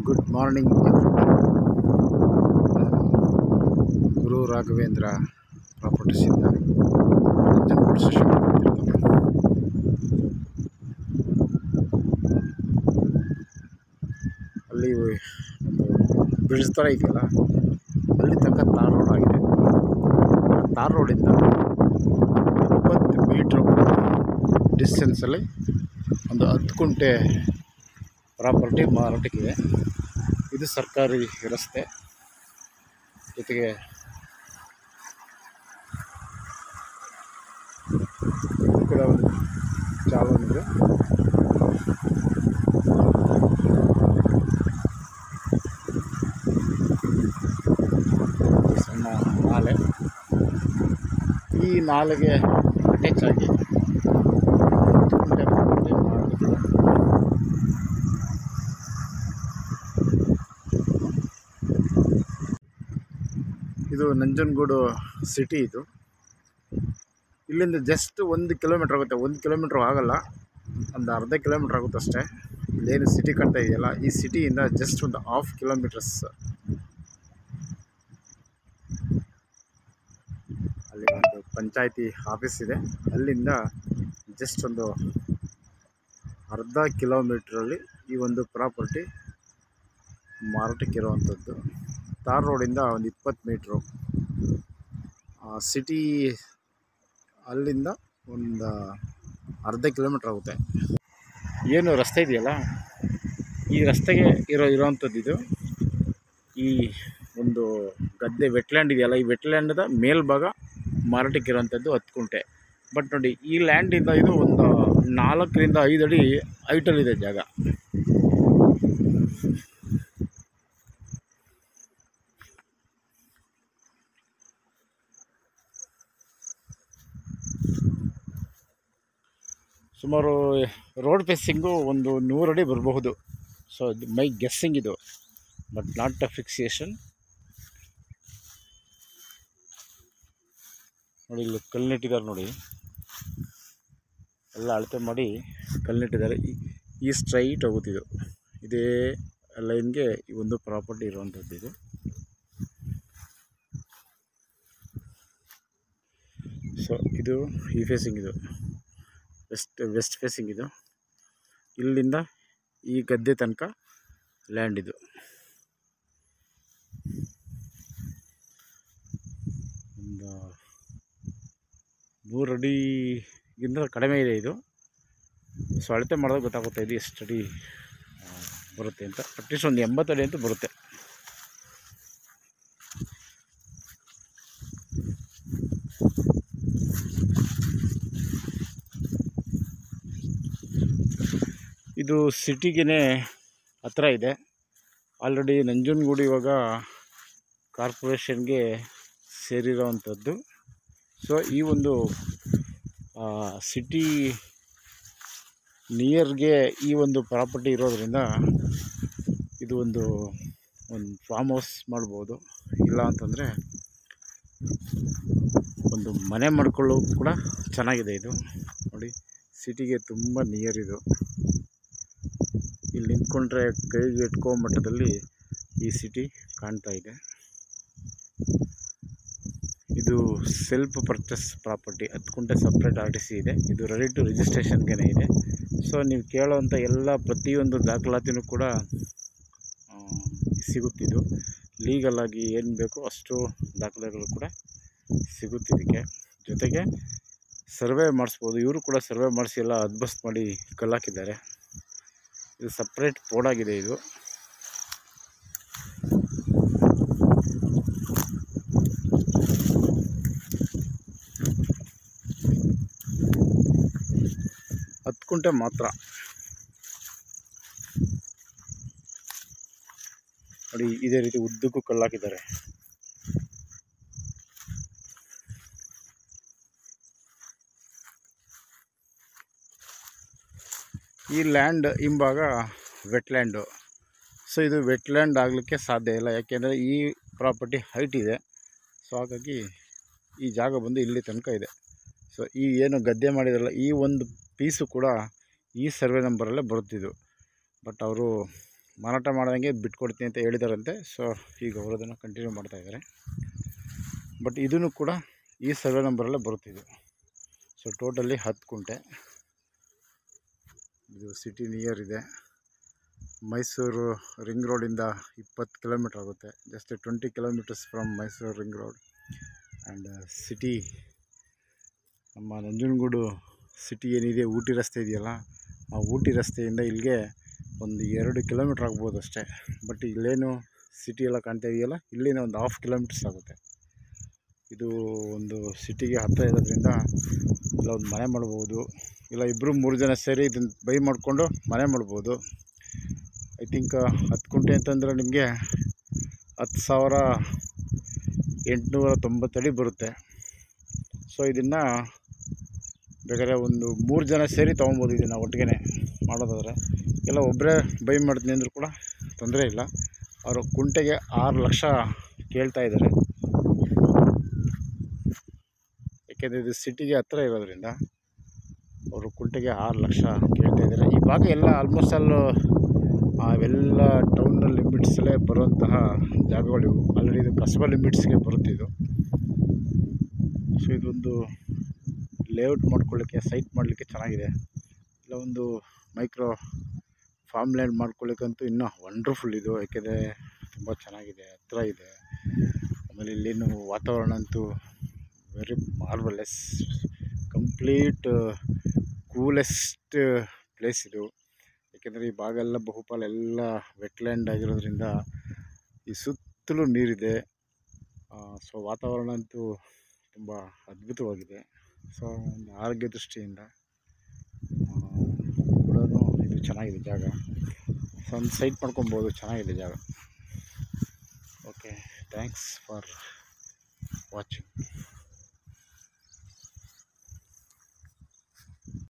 Good morning. Guru Raghavendra ಪ್ರಾಪರ್ಟೀಸಿಂದ Nanjangud station ಅಲ್ಲಿ ಒಂದು ಬ್ರಿಡ್ಜ್ ಥರ ಇದೆಯಲ್ಲ, ಅಲ್ಲಿ ತನಕ ತಾರ್ ರೋಡ್ ಆಗಿದೆ. ತಾರ್ ರೋಡಿಂದ 20 ಮೀಟ್ರ್ ಡಿಸ್ಟೆನ್ಸಲ್ಲಿ ಒಂದು 10 ಗುಂಟೆ ಪ್ರಾಪರ್ಟಿ ಮಾರಾಟಕ್ಕಿದೆ. ಇದು ಸರ್ಕಾರಿ ರಸ್ತೆ, ಜೊತೆಗೆ ಕೂಡ ಒಂದು ಚಾಲನೆ. ಸಣ್ಣ ನಾಲೆ, ಈ ನಾಲೆಗೆ ಅಟ್ಯಾಚ್ ಆಗಿ 10 ಗುಂಟೆ ಪ್ರಾಪರ್ಟಿ ಮಾರಾಟಕ್ಕಿದೆ. ಇದು ನಂಜನಗೂಡು ಸಿಟಿ. ಇದು ಇಲ್ಲಿಂದ ಜಸ್ಟ್ 1 ಕಿಲೋಮೀಟ್ರ್ ಆಗುತ್ತೆ. 1 ಕಿಲೋಮೀಟ್ರ್ ಆಗಲ್ಲ, ಒಂದು ಅರ್ಧ ಕಿಲೋಮೀಟ್ರ್ ಆಗುತ್ತೆ ಅಷ್ಟೇ. ಇಲ್ಲೇನು ಸಿಟಿ ಕಾಣ್ತಾ ಇದೆಯಲ್ಲ, ಈ ಸಿಟಿಯಿಂದ ಜಸ್ಟ್ ಒಂದು 1/2 ಕಿಲೋಮೀಟರ್ಸ್ ಅಲ್ಲಿ ಒಂದು ಪಂಚಾಯತಿ ಆಫೀಸ್ ಇದೆ. ಅಲ್ಲಿಂದ ಜಸ್ಟ್ ಒಂದು ಅರ್ಧ ಕಿಲೋಮೀಟ್ರಲ್ಲಿ ಈ ಒಂದು ಪ್ರಾಪರ್ಟಿ ಮಾರಾಟಕ್ಕಿರುವಂಥದ್ದು. ತಾರ್ ರೋಡಿಂದ ಒಂದು 20 ಮೀಟ್ರು, ಸಿಟಿ ಅಲ್ಲಿಂದ ಒಂದು ಅರ್ಧ ಕಿಲೋಮೀಟ್ರ್ ಆಗುತ್ತೆ. ಏನು ರಸ್ತೆ ಇದೆಯಲ್ಲ, ಈ ರಸ್ತೆಗೆ ಇರೋವಂಥದ್ದು ಇದು. ಈ ಒಂದು ಗದ್ದೆ ವೆಟ್ಲ್ಯಾಂಡ್ ಇದೆಯಲ್ಲ, ಈ ವೆಟ್ಲ್ಯಾಂಡ್ದ ಮೇಲ್ಭಾಗ ಮಾರಾಟಕ್ಕಿರೋವಂಥದ್ದು 10 ಗುಂಟೆ. ಬಟ್ ನೋಡಿ, ಈ ಲ್ಯಾಂಡಿಂದ ಇದು ಒಂದು 4 ರಿಂದ 5 ಅಡಿ ಹೈಟಲ್ಲಿದೆ ಜಾಗ. ಸುಮಾರು ರೋಡ್ ಫೇಸಿಂಗು ಒಂದು 100 ಅಡಿ ಬರಬಹುದು. ಸೊ ಮೈ ಗೆಸ್ಸಿಂಗ್ ಇದು, ಬಟ್ ನಾಟ್ ಅ ಫಿಕ್ಸೇಷನ್. ನೋಡಿ, ಇಲ್ಲಿ ಕಲ್ಲಿಟ್ಟಿದ್ದಾರೆ ನೋಡಿ, ಎಲ್ಲ ಅಳತೆ ಮಾಡಿ ಕಲ್ಲಿಟ್ಟಿದ್ದಾರೆ. ಈ ಸ್ಟ್ರೈಟ್ ಹೋಗುತ್ತಿದ್ದು ಇದೇ ಲೈನ್ಗೆ ಈ ಒಂದು ಪ್ರಾಪರ್ಟಿ ಇರುವಂಥದ್ದು. ಇದು ಸೊ ಇದು ಈ ಫೇಸಿಂಗ್, ಇದು ವೆಸ್ಟ್ ಫೇಸಿಂಗ್. ಇದು ಇಲ್ಲಿಂದ ಈ ಗದ್ದೆ ತನಕ ಲ್ಯಾಂಡ್. ಇದು ಒಂದು 3 ಅಡಿಗಿಂತ ಕಡಿಮೆ ಇದೆ ಇದು. ಸೊ ಅಳತೆ ಮಾಡಿದಾಗ ಗೊತ್ತಾಗುತ್ತೆ ಇದು ಎಷ್ಟು ಅಡಿ ಬರುತ್ತೆ ಅಂತ. ಅಟ್ಲೀಸ್ಟ್ ಒಂದು 80 ಅಡಿ ಅಂತೂ ಬರುತ್ತೆ. ಇದು ಸಿಟಿಗೆ ಹತ್ರ ಇದೆ. ಆಲ್ರೆಡಿ ನಂಜನಗೂಡು ಇವಾಗ ಕಾರ್ಪೊರೇಷನ್ಗೆ ಸೇರಿರೋವಂಥದ್ದು. ಸೊ ಈ ಒಂದು ಸಿಟಿ ನಿಯರ್ಗೆ ಈ ಒಂದು ಪ್ರಾಪರ್ಟಿ ಇರೋದರಿಂದ ಇದು ಒಂದು ಫಾರ್ಮ್ ಹೌಸ್ ಮಾಡ್ಬೋದು. ಇಲ್ಲ ಅಂತಂದರೆ ಒಂದು ಮನೆ ಮಾಡ್ಕೊಳ್ಳೋದು ಕೂಡ ಚೆನ್ನಾಗಿದೆ. ಇದು ನೋಡಿ, ಸಿಟಿಗೆ ತುಂಬ ನಿಯರ್. ಇದು ಇಲ್ಲಿ ನಿಂತ್ಕೊಂಡ್ರೆ ಕೈಗೆ ಎಟ್ಕೋ ಮಟ್ಟದಲ್ಲಿ ಈ ಸಿಟಿ ಕಾಣ್ತಾ ಇದೆ. ಇದು ಸೆಲ್ಫ್ ಪರ್ಚೇಸ್ ಪ್ರಾಪರ್ಟಿ. 10 ಗುಂಟೆ ಸಪ್ರೇಟ್ RTC ಇದೆ. ಇದು ರೆಡಿ ಟು ರಿಜಿಸ್ಟ್ರೇಷನ್ಗೆ ಇದೆ. ಸೊ ನೀವು ಕೇಳೋವಂಥ ಎಲ್ಲ ಪ್ರತಿಯೊಂದು ದಾಖಲಾತಿನೂ ಕೂಡ ಸಿಗುತ್ತಿದ್ದು. ಲೀಗಲಾಗಿ ಏನು ಬೇಕೋ ಅಷ್ಟು ದಾಖಲೆಗಳು ಕೂಡ ಸಿಗುತ್ತಿದ್ದಕ್ಕೆ. ಜೊತೆಗೆ ಸರ್ವೆ ಮಾಡಿಸ್ಬೋದು. ಇವರು ಕೂಡ ಸರ್ವೆ ಮಾಡಿಸಿ ಎಲ್ಲ ಅದ್ಬಸ್ತ್ ಮಾಡಿ ಕಲ್ಲಾಕಿದ್ದಾರೆ. ಇದು ಸಪ್ರೇಟ್ ಪೋಡಾಗಿದೆ. ಇದು ಹತ್ತು ಗುಂಟೆ ಮಾತ್ರ. ನೋಡಿ, ಇದೇ ರೀತಿ ಉದ್ದಕ್ಕೂ ಕಲ್ಲಾಕಿದ್ದಾರೆ. ಈ ಲ್ಯಾಂಡ್ ಹಿಂಭಾಗ ವೆಟ್ಲ್ಯಾಂಡು. ಸೊ ಇದು ವೆಟ್ಲ್ಯಾಂಡ್ ಆಗಲಿಕ್ಕೆ ಸಾಧ್ಯ ಇಲ್ಲ, ಯಾಕೆಂದರೆ ಈ ಪ್ರಾಪರ್ಟಿ ಹೈಟ್ ಇದೆ. ಸೊ ಹಾಗಾಗಿ ಈ ಜಾಗ ಬಂದು ಇಲ್ಲಿ ತನಕ ಇದೆ. ಸೊ ಈ ಏನು ಗದ್ದೆ ಮಾಡಿದ್ರಲ್ಲ, ಈ ಒಂದು ಪೀಸು ಕೂಡ ಈ ಸರ್ವೆ ನಂಬರಲ್ಲೇ ಬರುತ್ತಿದ್ದು. ಬಟ್ ಅವರು ಮಾರಾಟ ಮಾಡ್ದಂಗೆ ಬಿಟ್ಕೊಡ್ತೀನಿ ಅಂತ ಹೇಳಿದಾರಂತೆ. ಸೊ ಈಗ ಅವರು ಅದನ್ನು ಕಂಟಿನ್ಯೂ ಮಾಡ್ತಾಯಿದ್ದಾರೆ. ಬಟ್ ಇದೂ ಕೂಡ ಈ ಸರ್ವೆ ನಂಬರಲ್ಲೇ ಬರುತ್ತೆ ಇದು. ಸೊ ಟೋಟಲಿ 10 ಕುಂಟೆ. ಇದು ಸಿಟಿ ನಿಯರ್ ಇದೆ. ಮೈಸೂರು ರಿಂಗ್ ರೋಡಿಂದ 20 ಕಿಲೋಮೀಟ್ರ್ ಆಗುತ್ತೆ. Just 20 kilometres from Mysuru ring road. And city ನಮ್ಮ ನಂಜನಗೂಡು ಸಿಟಿ ಏನಿದೆ, ಊಟಿ ರಸ್ತೆ ಇದೆಯಲ್ಲ, ಆ ಊಟಿ ರಸ್ತೆಯಿಂದ ಇಲ್ಲಿಗೆ ಒಂದು 2 ಕಿಲೋಮೀಟ್ರ್ ಆಗ್ಬೋದು ಅಷ್ಟೇ. ಬಟ್ ಇಲ್ಲೇನು ಸಿಟಿ ಎಲ್ಲ ಕಾಣ್ತಾ ಇದೆಯಲ್ಲ, ಇಲ್ಲಿನ ಒಂದು 1/2 ಕಿಲೋಮೀಟರ್ಸ್ ಆಗುತ್ತೆ. ಇದು ಒಂದು ಸಿಟಿಗೆ ಹತ್ತಿರ ಇರೋದ್ರಿಂದ ಇಲ್ಲ ಒಂದು ಮನೆ ಮಾಡ್ಬೋದು, ಇಲ್ಲ 2-3 ಜನ ಸೇರಿ ಇದನ್ನು ಬೈ ಮಾಡಿಕೊಂಡು ಮನೆ ಮಾಡ್ಬೋದು. ಐ ಥಿಂಕ್ 10 ಕುಂಟೆ ಅಂತಂದರೆ ನಿಮಗೆ 10,890 ಅಡಿ ಬರುತ್ತೆ. ಸೊ ಇದನ್ನು ಬೇಕಾದ್ರೆ ಒಂದು 3 ಜನ ಸೇರಿ ತೊಗೊಬೋದು. ಇದನ್ನು ಒಟ್ಟಿಗೆ ಮಾಡೋದಾದರೆ, ಇಲ್ಲ ಒಬ್ಬರೇ ಬೈ ಮಾಡ್ತೀನಿ ಅಂದರೂ ಕೂಡ ತೊಂದರೆ ಇಲ್ಲ. ಅವರು ಕುಂಟೆಗೆ 6 ಲಕ್ಷ ಕೇಳ್ತಾ ಇದ್ದಾರೆ. ಯಾಕೆಂದರೆ ಇದು ಸಿಟಿಗೆ ಹತ್ತಿರ ಇರೋದ್ರಿಂದ ಅವರು ಕುಂಟೆಗೆ 6 ಲಕ್ಷ ಕೇಳ್ತಾ ಇದ್ದಾರೆ. ಈ ಭಾಗ ಎಲ್ಲ ಆಲ್ಮೋಸ್ಟ್ ಅವೆಲ್ಲ ಟೌನ್ನ ಲಿಮಿಟ್ಸಲ್ಲೇ ಬರುವಂತಹ ಜಾಗಗಳಿವು. ಆಲ್ರೆಡಿ ಇದು ಕಸಬಾ ಲಿಮಿಟ್ಸ್ಗೆ ಬರುತ್ತೆ ಇದು. ಸೊ ಇದೊಂದು ಲೇಔಟ್ ಮಾಡ್ಕೊಳ್ಳಿಕ್ಕೆ, ಸೈಟ್ ಮಾಡಲಿಕ್ಕೆ ಚೆನ್ನಾಗಿದೆ. ಇಲ್ಲ ಒಂದು ಮೈಕ್ರೋ ಫಾರ್ಮ್ ಲ್ಯಾಂಡ್ ಮಾಡ್ಕೊಳ್ಳಿಕ್ಕಂತೂ ಇನ್ನೂ ವಂಡರ್ಫುಲ್ ಇದು. ಯಾಕೆಂದರೆ ತುಂಬ ಚೆನ್ನಾಗಿದೆ, ಹತ್ತಿರ ಇದೆ. ಆಮೇಲೆ ಇಲ್ಲಿನ ವಾತಾವರಣ ಅಂತೂ very marvellous, complete coolest place ಇದು. ಯಾಕೆಂದರೆ ಈ ಭಾಗ ಎಲ್ಲ ಬಹುಪಾಲು ಎಲ್ಲ ವೆಟ್ಲ್ಯಾಂಡ್ ಆಗಿರೋದ್ರಿಂದ ಈ ಸುತ್ತಲೂ ನೀರಿದೆ. ಸೊ ವಾತಾವರಣ ಅಂತೂ ತುಂಬ ಅದ್ಭುತವಾಗಿದೆ. ಸೊ ಒಂದು ಆರೋಗ್ಯ ದೃಷ್ಟಿಯಿಂದ ಕೂಡ ಇದು ಚೆನ್ನಾಗಿದೆ ಜಾಗ. ಸೊ ಒಂದು ಸೈಟ್ ಮಾಡ್ಕೊಬೋದು, ಚೆನ್ನಾಗಿದೆ ಜಾಗ. Okay, thanks for watching.